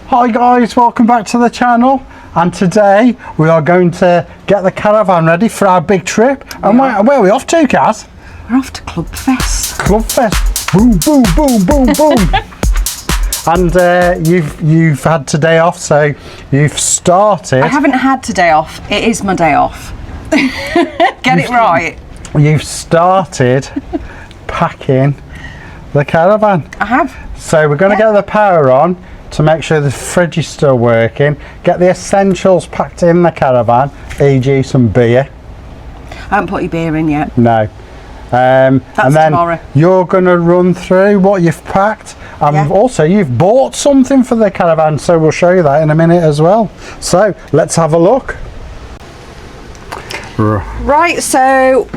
Hi guys, welcome back to the channel, and today we are going to get the caravan ready for our big trip. And where are we off to, Kaz? We're off to Clubfest. Clubfest. Boom, boom, boom, boom, boom. And you've had today off, so you've started. I haven't had today off. It is my day off. Get it right. You've started packing the caravan. I have. So we're going to get the power on to make sure the fridge is still working. Get the essentials packed in the caravan, e.g. some beer. I haven't put your beer in yet. No. And then tomorrow. You're going to run through what you've packed, and also you've bought something for the caravan, so we'll show you that in a minute as well. So let's have a look. Right, so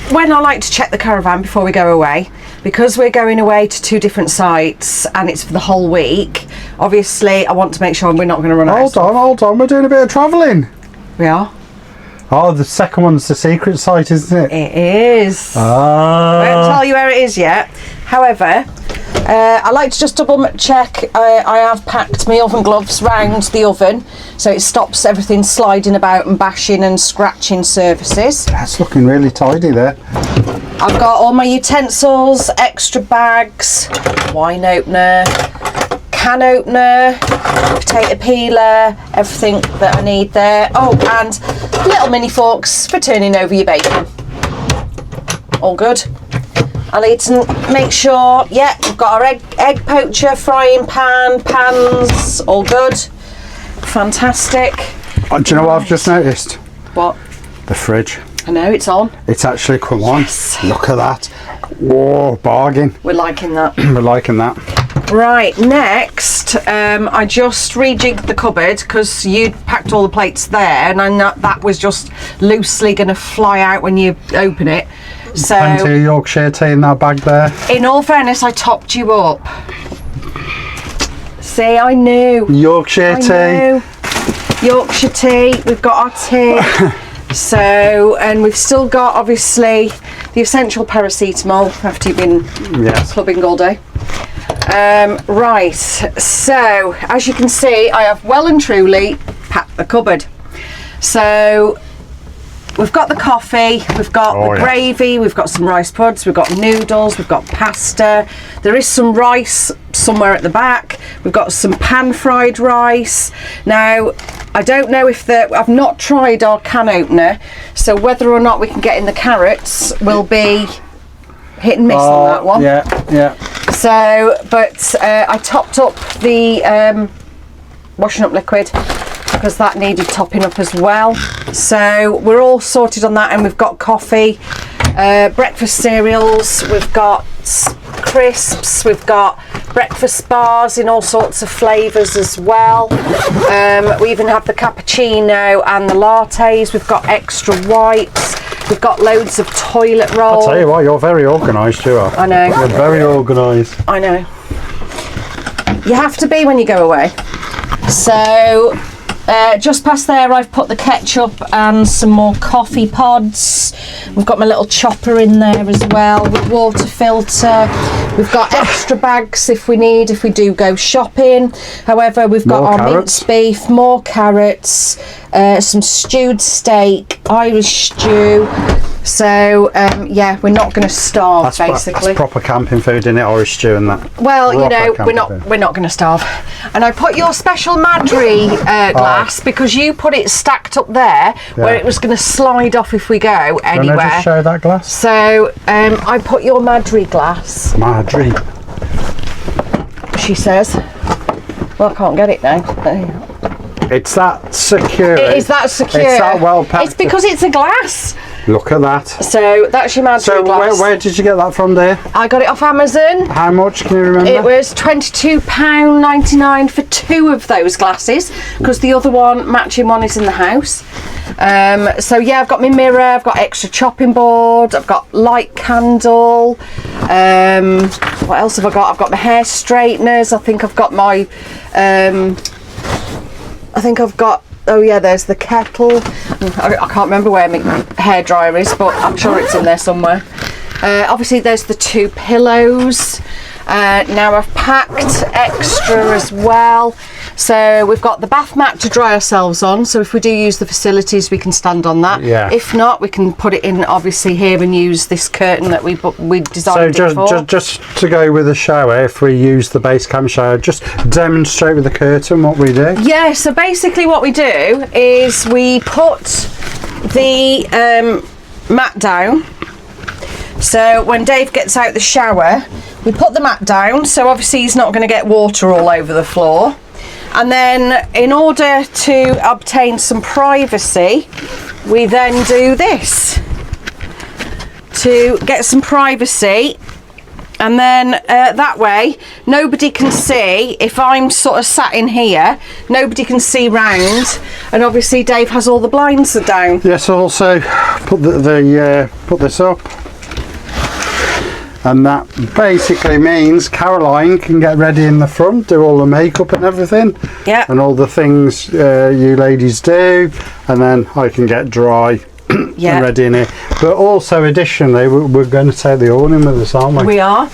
when I like to check the caravan before we go away, because we're going away to 2 different sites and it's for the whole week, obviously I want to make sure we're not going to run out. Hold on, we're doing a bit of travelling. We are? Oh, the second one's the secret site, isn't it? It is. Ah. I won't tell you where it is yet. However, I like to just double check. I have packed my oven gloves round the oven, so it stops everything sliding about and bashing and scratching surfaces. That's looking really tidy there. I've got all my utensils, extra bags, wine opener, can opener, potato peeler, everything that I need there. Oh, and little mini forks for turning over your bacon. All good. I need to make sure, we've got our egg poacher, frying pan, pans, all good. Fantastic. Do you know what I've just noticed? What? The fridge. I know, it's on. It's actually come on. Yes. Look at that. Whoa, bargain. We're liking that. We're liking that. Right, next, I just rejigged the cupboard because you'd packed all the plates there, and I know that was just loosely going to fly out when you open it. So, plenty of Yorkshire tea in that bag there. In all fairness, I topped you up. See, I knew. Yorkshire tea. Knew. Yorkshire tea. We've got our tea. So, and we've still got, obviously, the essential paracetamol after you've been clubbing all day. Right, so as you can see, I have well and truly packed the cupboard. So we've got the coffee, we've got the gravy, we've got some rice puds, we've got noodles, we've got pasta. There is some rice somewhere at the back. We've got some pan-fried rice. Now, I don't know if I've not tried our can opener, so whether or not we can get in the carrots will be hit and miss on that one. Yeah. So, but I topped up the washing up liquid because that needed topping up as well. So we're all sorted on that, and we've got coffee, breakfast cereals, we've got crisps, we've got breakfast bars in all sorts of flavours as well. We even have the cappuccino and the lattes. We've got extra wipes. We've got loads of toilet roll. I'll tell you what, you're very organised, you are. I know. You're very organised. I know. You have to be when you go away. So, just past there, I've put the ketchup and some more coffee pods. We've got my little chopper in there as well with water filter. We've got extra bags if we do go shopping. However, we've got our minced beef, more carrots, some stewed steak, Irish stew. So we're not going to starve. Basically, that's proper camping food, isn't it? Irish stew and that. Well, we're not going to starve. And I put your special Madry glass because you put it stacked up there where it was going to slide off if we go anywhere. Can I just show that glass? So I put your Madry glass. Madry. She says. Well, I can't get it now. It's that secure. It is that secure. It's that well packed. It's because it's a glass. Look at that. So that's your Madry glass. So where did you get that from, dear? I got it off Amazon. How much, can you remember? It was £22.99 for 2 of those glasses, because the other matching one is in the house. So yeah, I've got my mirror, I've got extra chopping board, I've got light candle. What else have I got? I've got my hair straighteners. I think I've got my oh yeah, there's the kettle. I can't remember where my hairdryer is, but I'm sure it's in there somewhere. Obviously there's the 2 pillows. Now I've packed extra as well. So we've got the bath mat to dry ourselves on, so if we do use the facilities we can stand on that. Yeah. If not, we can put it in obviously here and use this curtain that we designed so it for. just to go with the shower, if we use the Basecamp shower, just demonstrate with the curtain what we do. Yeah, so basically what we do is we put the mat down. So when Dave gets out the shower, we put the mat down, so obviously he's not going to get water all over the floor. And then in order to obtain some privacy, we then do this to get some privacy. And then that way nobody can see, if I'm sort of sat in here, nobody can see round, and obviously Dave has all the blinds down. Yes, also put put this up. And that basically means Caroline can get ready in the front, do all the makeup and everything. Yeah. And all the things you ladies do. And then I can get dry and ready in here. But also, additionally, we're going to take the awning with us, aren't we? We are.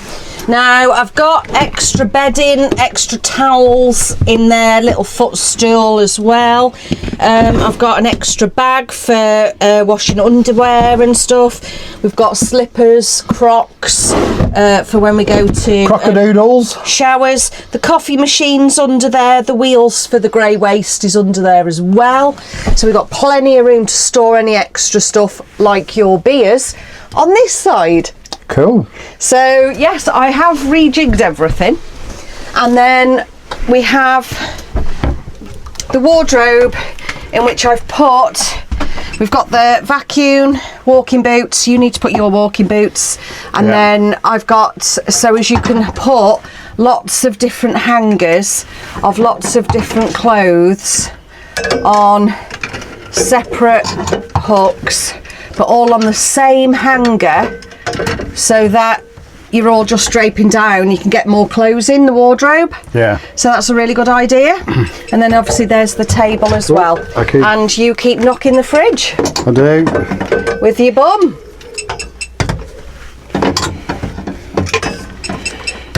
Now, I've got extra bedding, extra towels in there, little footstool as well. I've got an extra bag for washing underwear and stuff. We've got slippers, Crocs for when we go to Crocodiles. showers. The coffee machine's under there. The wheels for the grey waste is under there as well. So we've got plenty of room to store any extra stuff like your beers on this side. Cool. So yes, I have rejigged everything, and then we have the wardrobe in which I've we've got the vacuum, walking boots. You need to put your walking boots, and then I've got, so as you can put lots of different hangers of lots of different clothes on separate hooks, but all on the same hanger, so that you're all just draping down, you can get more clothes in the wardrobe. Yeah. So that's a really good idea. And then obviously there's the table as well. Okay. And you keep knocking the fridge. I do. With your bum.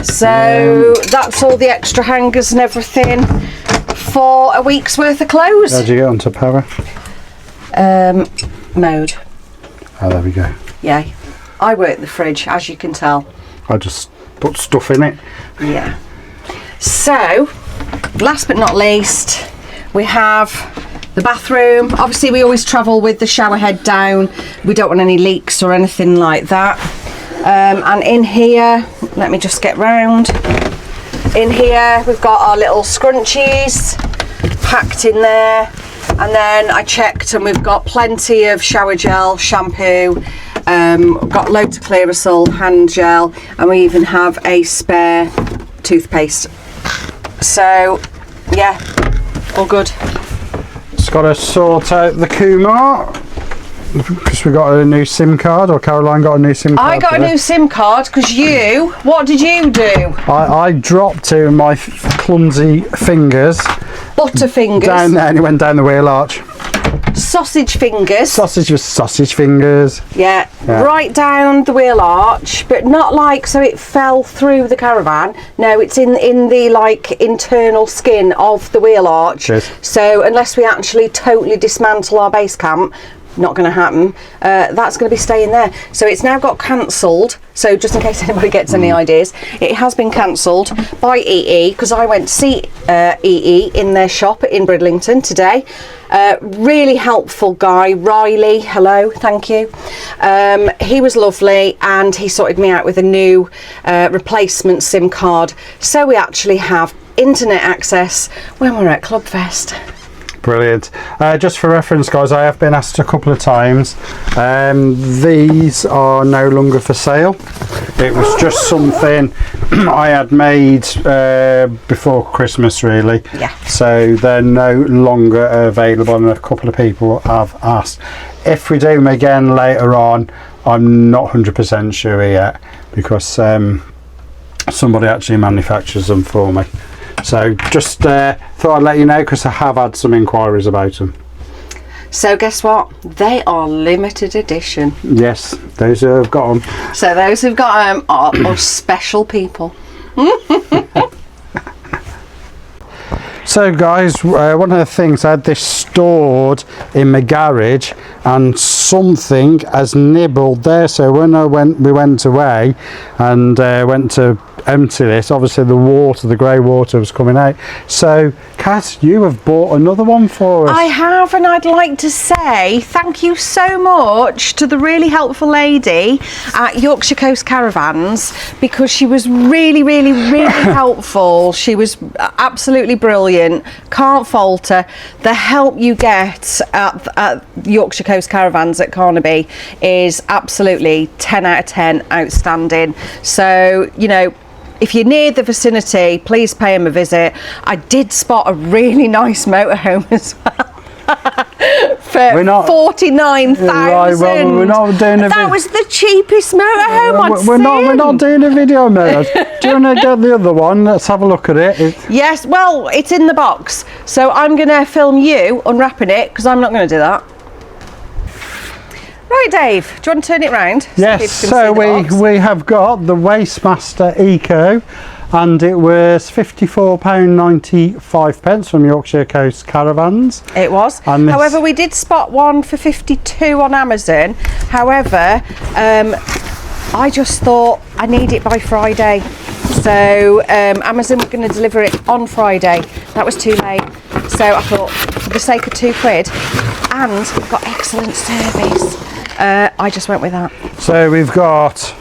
So that's all the extra hangers and everything for a week's worth of clothes. How'd you get onto power? Mode. Oh, there we go. Yeah. I work the fridge, as you can tell. I just put stuff in it. Yeah. So, last but not least, we have the bathroom. Obviously, we always travel with the shower head down. We don't want any leaks or anything like that. And in here, let me just get round. In here, we've got our little scrunchies packed in there. And then I checked, and we've got plenty of shower gel, shampoo. Got loads of Clearasil, hand gel, and we even have a spare toothpaste. So, yeah, all good. Just got to sort out the Kuma, because we got a new SIM card, or Caroline got a new SIM card. I got a new SIM card because what did you do? I dropped it with my clumsy fingers. Butterfingers. Down there, and it went down the wheel arch. Sausage fingers. Sausage with sausage fingers. Yeah, right down the wheel arch, but not like so it fell through the caravan. No, it's in the like internal skin of the wheel arch. Cheers. So unless we actually totally dismantle our base camp, not going to happen, that's going to be staying there. So it's now got cancelled, so just in case anybody gets any ideas, it has been cancelled by EE, because I went to see EE in their shop in Bridlington today. Really helpful guy, Riley, hello, thank you. He was lovely, and he sorted me out with a new replacement SIM card, so we actually have internet access when we're at Clubfest. Brilliant. Just for reference, guys, I have been asked a couple of times. These are no longer for sale. It was just something I had made before Christmas, really. Yeah. So they're no longer available, and a couple of people have asked. If we do them again later on, I'm not 100% sure yet, because somebody actually manufactures them for me. So just thought I'd let you know, because I have had some inquiries about them. So guess what? They are limited edition. Yes, those who have got them. So those who've got them are special people. So guys, one of the things, I had this stored in my garage and something has nibbled there. So when we went away and went to empty this, obviously the grey water was coming out. So Cass, you have bought another one for us. I have, and I'd like to say thank you so much to the really helpful lady at Yorkshire Coast Caravans, because she was really helpful. She was absolutely brilliant. Can't fault her. The help you get at Yorkshire Coast Caravans at Carnaby is absolutely 10 out of 10, outstanding. So, you know, if you're near the vicinity, please pay them a visit. I did spot a really nice motorhome as well. For 49,000. Right, well, we're not doing a That was the cheapest motorhome I'd seen. We're not doing a video on those. Do you want to get the other one? Let's have a look at it. Yes, well, it's in the box. So I'm going to film you unwrapping it, because I'm not going to do that. Right, Dave, do you want to turn it round? Yes, so we have got the Wastemaster Eco, and it was £54.95 from Yorkshire Coast Caravans. It was. However, we did spot one for 52 on Amazon. However, I just thought I need it by Friday. So Amazon were going to deliver it on Friday. That was too late. So I thought, for the sake of £2 and got excellent service, I just went with that. So we've got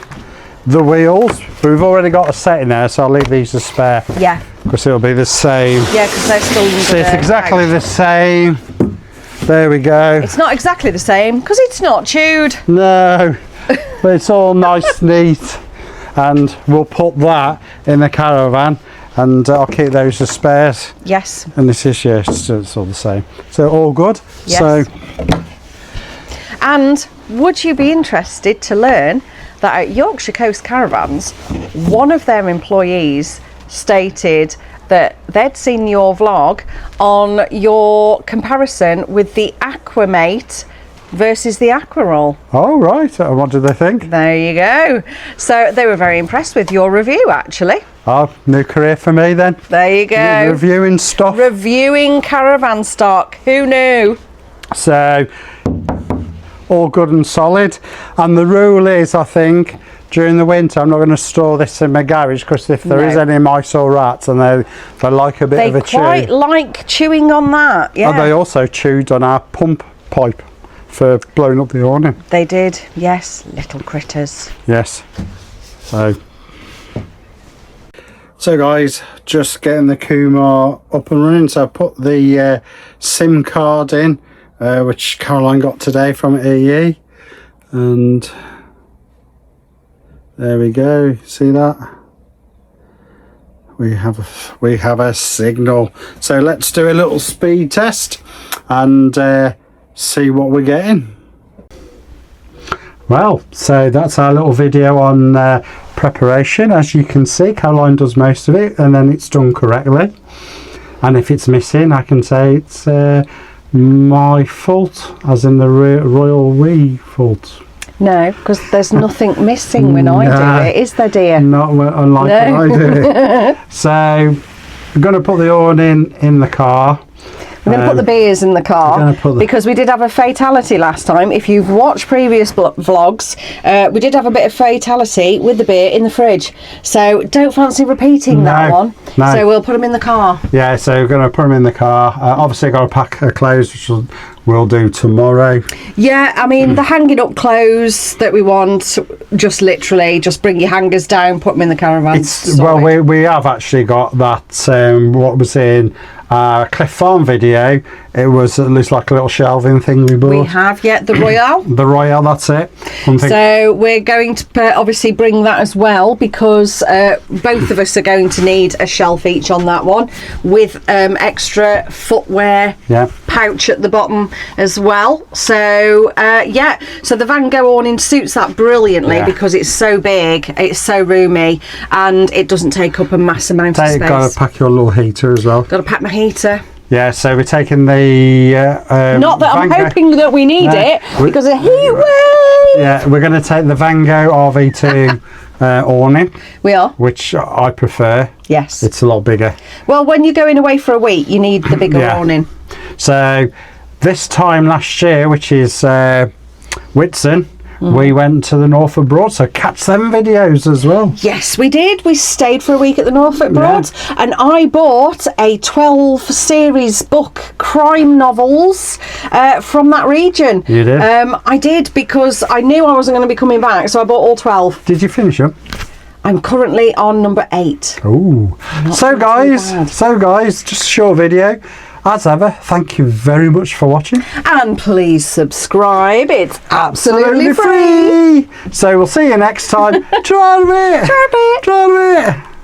the wheels, but we've already got a set in there, so I'll leave these to spare. Yeah. Because it'll be the same. Yeah, because they're still under So it's exactly the same. There we go. It's not exactly the same, because it's not chewed. No, but it's all nice, neat. And we'll put that in the caravan, and I'll keep those as spares. Yes. And this is, yeah, it's all the same. So all good. Yes. So. And would you be interested to learn that at Yorkshire Coast Caravans, one of their employees stated that they'd seen your vlog on your comparison with the Aquamate versus the Aquaroll. Oh, right. What did they think? There you go. So they were very impressed with your review, actually. Oh, new career for me then. There you go. Reviewing stuff. Reviewing caravan stock. Who knew? So, all good and solid. And the rule is, I think, during the winter, I'm not going to store this in my garage, because if there is any mice or rats, and they like a bit of a chew. They quite like chewing on that, yeah. And they also chewed on our pump pipe for blowing up the awning. They did, yes, little critters. Yes. So guys, just getting the Kuma up and running. So I put the SIM card in, which Caroline got today from EE, and there we go. See that? We have a signal. So let's do a little speed test and see what we're getting. Well, so that's our little video on preparation. As you can see, Caroline does most of it, and then it's done correctly. And if it's missing, I can say it's my fault, as in the royal we fault. No, because there's nothing missing when I do it, is there, dear? Not unlike when I do it. So I'm going to put the awning in the car. We're going to put the beers in the car, because we did have a fatality last time. If you've watched previous vlogs, we did have a bit of fatality with the beer in the fridge. So don't fancy repeating that one. No. So we'll put them in the car. Yeah, so we're going to put them in the car. Obviously, I've got to pack her clothes, which we'll do tomorrow. Yeah, I mean, the hanging up clothes that we want, just literally, just bring your hangers down, put them in the caravan. Well, we have actually got that, what was in Cliff Farm video. It was at least like a little shelving thing we bought. We have, yeah, the Royale. The Royale, that's it. So we're going to obviously bring that as well, because both of us are going to need a shelf each on that one, with extra footwear pouch at the bottom as well. So yeah, so the Van Gogh awning suits that brilliantly, because it's so big, it's so roomy, and it doesn't take up a mass amount of space. Got to pack your little heater as well. Got to pack my heater. Yeah, so we're taking the not that I'm hoping that we need it, because of heat wave. Yeah, we're going to take the Van Gogh RV2 awning, We are. which I prefer. Yes. It's a lot bigger. Well, when you're going away for a week, you need the bigger Yeah. awning. So this time last year, which is Whitsun, we went to the Norfolk Broad, so catch them videos as well. Yes, we did. We stayed for a week at the Norfolk Broad, and I bought a 12 series book, crime novels, from that region. You did? I did, because I knew I wasn't going to be coming back, so I bought all 12. Did you finish them? I'm currently on number 8. Oh, so doing too bad. guys, just a short video. As ever, thank you very much for watching. And please subscribe. It's absolutely free. So we'll see you next time. Try a bit. Try a bit. Try a bit.